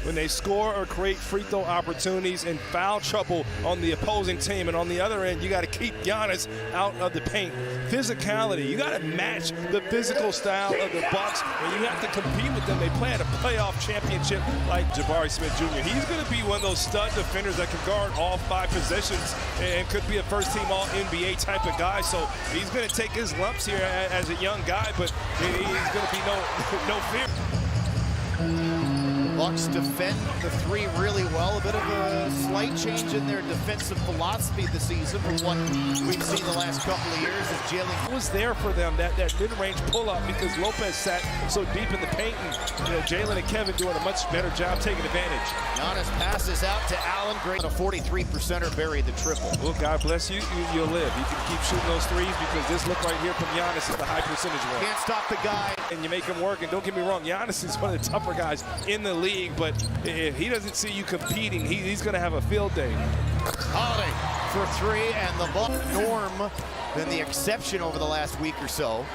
when they score or create free throw opportunities and foul trouble on the opposing team. And on the other end, you got to keep Giannis out of the paint. Physicality, you got to match the physical style of the Bucks, and you have to compete with them. They play at a playoff championship like Jabari Smith Jr. He's going to be one of those stud defenders that can guard all 5 positions and could be a first-team All-NBA type of guy. So he's going to take his lumps here as a young guy, but he's going to be no fear. Bucks defend the 3 really well. A bit of a slight change in their defensive philosophy this season from what we've seen the last couple of years as Jalen was there for them, that mid-range pull-up, because Lopez sat so deep in the paint, and Jalen and Kevin doing a much better job taking advantage. Giannis passes out to Allen. Great. A 43%er buried the triple. Well, God bless you. You'll live. You can keep shooting those threes, because this look right here from Giannis is the high percentage one. Can't stop the guy. And you make him work, and don't get me wrong, Giannis is one of the tougher guys in the league, but if he doesn't see you competing, he's going to have a field day. Holiday for 3, and the Buck norm been the exception over the last week or so.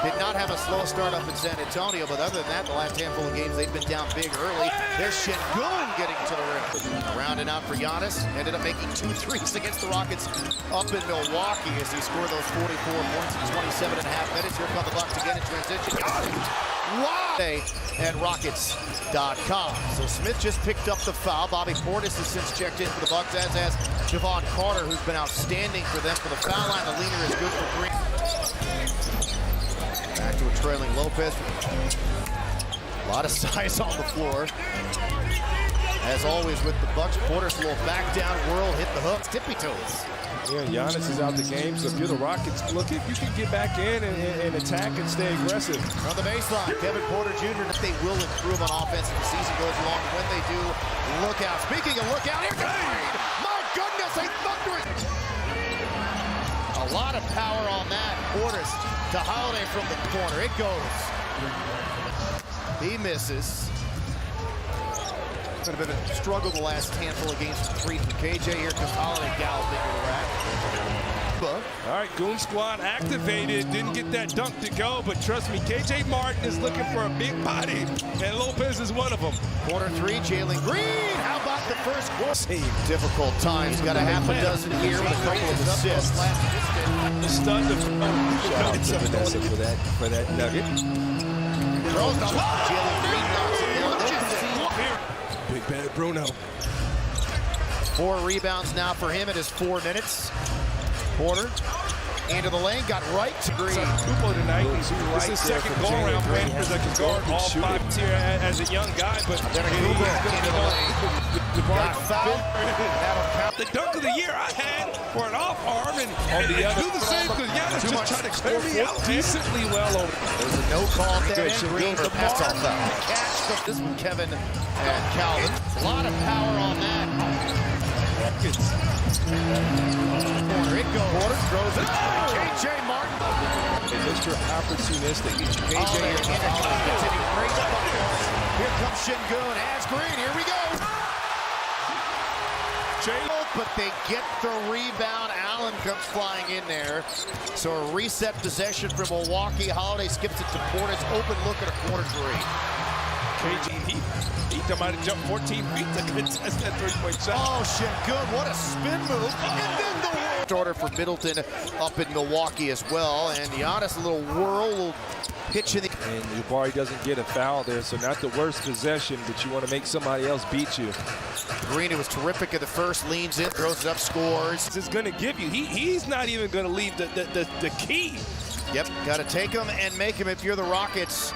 Did not have a slow start up in San Antonio, but other than that, the last handful of games, they've been down big early. There's Şengün getting to the rim. Around and out for Giannis. Ended up making 2 threes against the Rockets up in Milwaukee as he scored those 44 points in 27.5 minutes. Here come the Bucks again in transition. Wow! At Rockets.com. So Smith just picked up the foul. Bobby Portis has since checked in for the Bucks, as has Javon Carter, who's been outstanding for them. For the foul line, the leaner is good for 3. Back to a trailing Lopez. A lot of size on the floor. As always with the Bucks, Porter's a little back down whirl, hit the hook, tippy toes. Yeah, Giannis is out the game, so if you're the Rockets, look, if you can get back in and attack and stay aggressive. On the baseline, Kevin Porter Jr., if they will improve on offense as the season goes along. When they do, look out. Speaking of look out, here's the lead! My goodness, a thundering! A lot of power on that. Portis to Holiday from the corner. It goes. He misses. It's been a struggle the last handful of games for 3 from KJ. Here comes Holiday galloping to the rack. All right, Goon Squad activated. Didn't get that dunk to go, but trust me, KJ Martin is looking for a big body, and Lopez is one of them. Corner 3, Jalen Green. How about the first quarter? Difficult times. Got a half a dozen here with a couple of assists. The stud for that nugget. Throws the lob. Jalen Green knocks it down. Big bad Bruno. 4 rebounds now for him. It is 4 minutes. Porter into the lane, got right to Green. Kupo tonight. This is second go-around for him because I can guard all 5 here as a young guy, but then Kupo into the lane. Got fouled. The dunk of the year I had for an off arm, and do the same because Giannis just tried to clear me out decently well over. There's a no call there. Green for pass off foul. Catch this one, Kevin and Calvin. A lot of power on that. Corner, it goes. Porter throws it. KJ Martin. Mr. Opportunistic. KJ Here comes Şengün. As Green. Here we go. But they get the rebound. Allen comes flying in there. So a reset possession for Milwaukee. Holiday skips it to Portis. Open look at a corner 3. KG, he might have jumped 14 feet to contest that 3-point shot. Oh, Şengün, what a spin move. And then the starter for Middleton up in Milwaukee as well. And Giannis, a little whirl, a little pitch in the... And Jabari doesn't get a foul there, so not the worst possession, but you want to make somebody else beat you. Green, who was terrific at the first, leans in, throws it up, scores. This is going to give you, he's not even going to leave the key. Yep, got to take him and make him if you're the Rockets.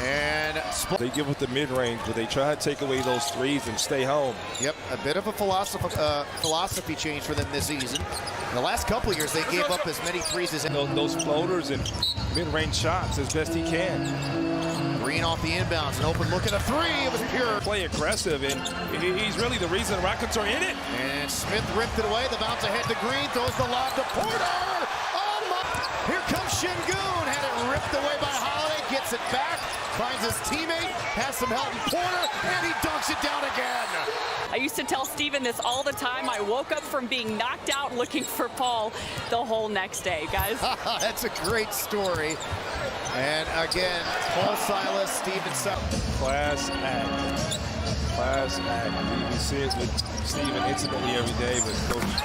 And they give with the mid-range, but they try to take away those threes and stay home. Yep, a bit of a philosophy change for them this season. In the last couple of years, they gave up as many threes as those floaters and mid-range shots as best he can. Green off the inbounds, an open look at a 3. It was pure. Play aggressive, and he's really the reason the Rockets are in it. And Smith ripped it away. The bounce ahead to Green, throws the lob to Porter. Oh my! Here comes Şengün. Had it ripped away by Holiday. Gets it back. Finds his teammate, has some help in Porter, and he dunks it down again. I used to tell Steven this all the time. I woke up from being knocked out looking for Paul the whole next day, guys. That's a great story. And again, Paul Silas, Stevenson. Class act. Class act. We see it with Steven intimately every day, but Coach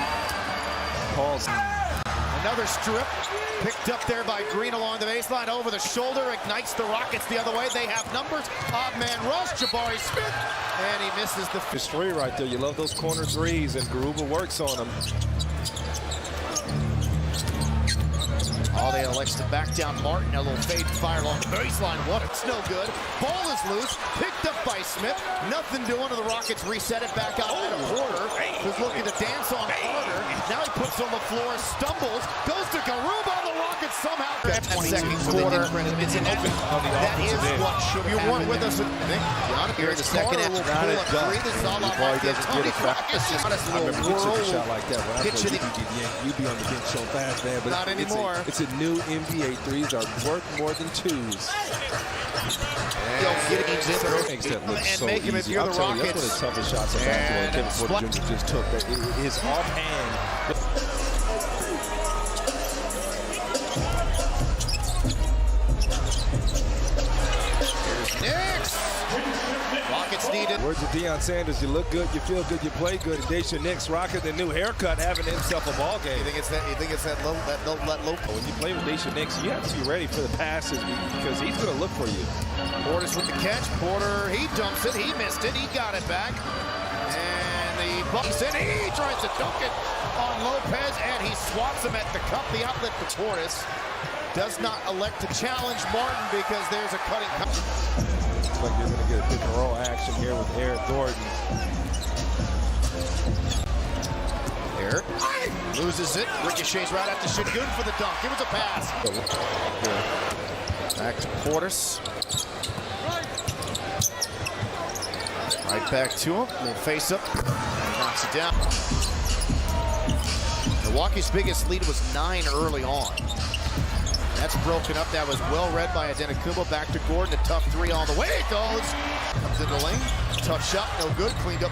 Paul's. Another strip picked up there by Green along the baseline, over the shoulder, ignites the Rockets the other way. They have numbers. Odd man rush, Jabari Smith, and he misses the. It's three right there. You love those corner threes, and Jrue works on them. Holiday elects to back down Martin. A little fade fire along the baseline. What? It's no good. Ball is loose. Picked up by Smith. Nothing doing to the Rockets. Reset it back out to Porter, who's looking to dance on Carter. Now he puts on the floor, stumbles, goes to Garuba. The Rockets somehow. Second quarter. That is what should you want with us. Here in the second half. Pull up three. This is all about Tony Rockets. Just a little whirl. Shot like that. You'd be on the bench so fast, man. But not anymore. It's a new NBA. Threes are worth more than twos. Makes that look so make him if you're the Rockets. That's one of the toughest shots of basketball Kevin Porter Jr. just took. His offhand. Rockets needed. Words of Deion Sanders, you look good, you feel good, you play good. And Daisha Nix rocking the new haircut, having himself a ball game. You think it's that low? When you play with Daisha Nix, you have to be ready for the passes because he's going to look for you. Porter's with the catch. Porter, he dumps it. He missed it. He got it back. And the Bucks in. He tries to dunk it on Lopez, and he swats him at the cup. The outlet for Torres. Does not elect to challenge Martin because there's a cutting. Looks like you're going to get a pick and roll action here with Eric Thornton. Eric loses it. Ricochets right after Şengün for the dunk. It was a pass. Back to Portis. Right back to him. Little face up. Knocks it down. Milwaukee's biggest lead was 9 early on. That's broken up. That was well read by Adetokounmpo. Back to Gordon. A tough three all the way. It goes. Comes in the lane. Tough shot. No good. Cleaned up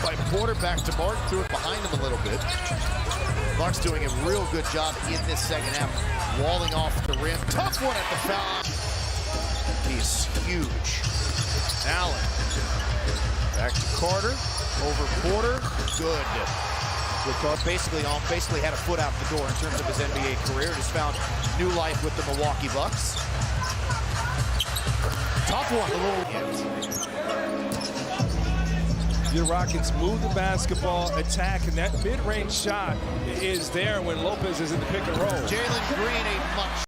by Porter. Back to Martin. Threw it behind him a little bit. Bucks doing a real good job in this second half. Walling off the rim. Tough one at the foul. He's huge. Allen. Back to Carter. Over Porter. Good. Basically had a foot out the door in terms of his NBA career. Just found new life with the Milwaukee Bucks. Tough one, Your Rockets move the basketball, attack, and that mid-range shot is there when Lopez is in the pick and roll. Jalen Green, a much